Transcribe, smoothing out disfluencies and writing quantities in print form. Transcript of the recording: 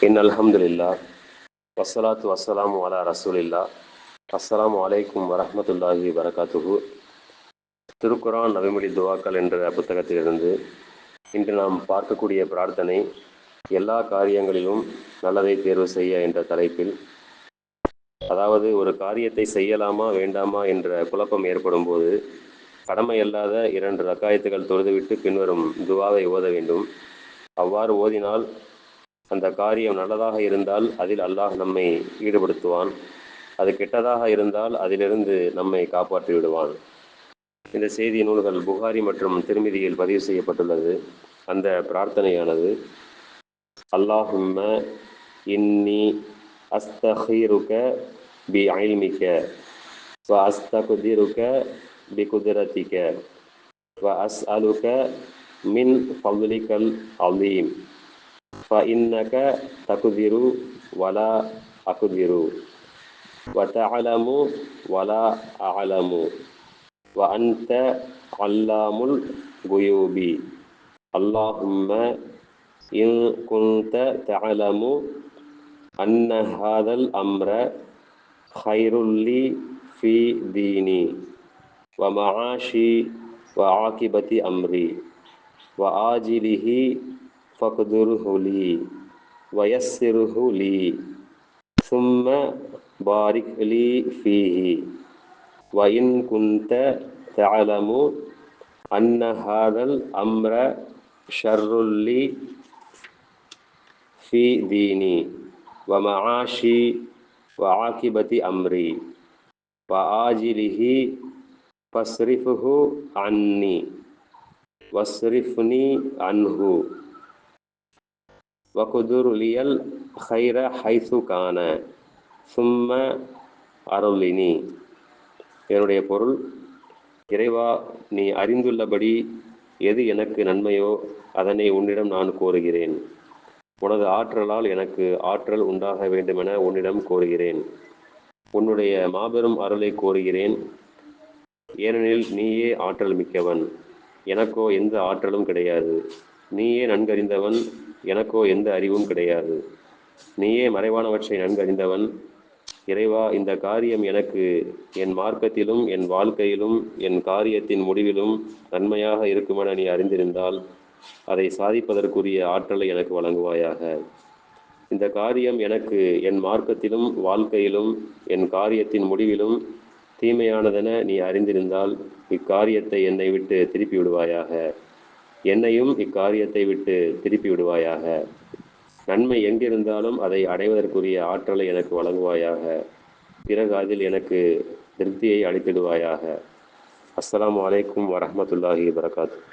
அல்ஹம்துலில்லாஹ் வஸ்ஸலாத்து வஸ்ஸலாமு அலா ரசூலில்லாஹ். அஸ்ஸலாமு அலைக்கும் வரஹ்மத்துல்லாஹி வரகாத்துஹு. திருக்குரான் நபிமொழி துவாக்கள் என்ற புத்தகத்திலிருந்து இன்று நாம் பார்க்கக்கூடிய பிரார்த்தனை, எல்லா காரியங்களிலும் நல்லதை தேர்வு செய்ய என்ற தலைப்பில். அதாவது, ஒரு காரியத்தை செய்யலாமா வேண்டாமா என்ற குழப்பம் ஏற்படும் போது கடமையல்லாத 2 ரக்காயத்துகள் தொழுதுவிட்டு பின்வரும் துவாவை ஓத வேண்டும். அவ்வாறு ஓதினால் அந்த காரியம் நல்லதாக இருந்தால் அதில் அல்லாஹ் நம்மை ஈடுபடுத்துவான். அது கெட்டதாக இருந்தால் அதிலிருந்து நம்மை காப்பாற்றி விடுவான். இந்த செய்தி நூல்கள் புகாரி மற்றும் திருமிதியில் பதிவு செய்யப்பட்டுள்ளது. அந்த பிரார்த்தனையானது, அல்லாஹும்ம இன்னி அஸ்தஹீருக பி இல்மிக வ அஸ்தக்திருக பி குத்ரதிக வ அஸ்அலுக மின் ஃபضலிகல் அலீம் فإنك تقدر ولا أقدر وتعلم ولا أعلم وأنت علام الغيوب اللهم إن كنت تعلم أن هذا الأمر خير لي في ديني ومعاشي وعاقبة أمري وآجله فاقدره لي ويسره لي ثم بارك لي فيه وإن كنت تعلم أن هذا الأمر شر لي في ديني ومعاشي وعاقبة أمري وآجله فاصرفه عني واصرفني عنه வகுதுர் லியல் ஹைர ஹைசு கான சும்ம அருளினி. என்னுடைய பொருள், இறைவா, நீ அறிந்துள்ளபடி எது எனக்கு நன்மையோ அதனை உன்னிடம் நான் கோருகிறேன். உனது ஆற்றலால் எனக்கு ஆற்றல் உண்டாக வேண்டுமென உன்னிடம் கோருகிறேன். உன்னுடைய மாபெரும் அருளை கோருகிறேன். ஏனெனில் நீயே ஆற்றல் மிக்கவன், எனக்கோ எந்த ஆற்றலும் கிடையாது. நீயே நன்கறிந்தவன், எனக்கோ எந்த அறிவும் கிடையாது. நீயே மறைவானவற்றை நன்கறிந்தவன். இறைவா, இந்த காரியம் எனக்கு என் மார்க்கத்திலும் என் வாழ்க்கையிலும் என் காரியத்தின் முடிவிலும் நன்மையாக இருக்குமென நீ அறிந்திருந்தால் அதை சாதிப்பதற்குரிய ஆற்றலை எனக்கு வழங்குவாயாக. இந்த காரியம் எனக்கு என் மார்க்கத்திலும் வாழ்க்கையிலும் என் காரியத்தின் முடிவிலும் தீமையானதென நீ அறிந்திருந்தால் இக்காரியத்தை என்னை விட்டு திருப்பி விடுவாயாக. என்னையும் இக்காரியத்தை விட்டு திருப்பி விடுவாயாக. நன்மை எங்கிருந்தாலும் அதை அடைவதற்குரிய ஆற்றலை எனக்கு வழங்குவாயாக. பிறகு அதில் எனக்கு திருப்தியை அளித்திடுவாயாக. அஸ்ஸலாமு அலைக்கும் வரஹ்மத்துல்லாஹி வரகாத்துஹு.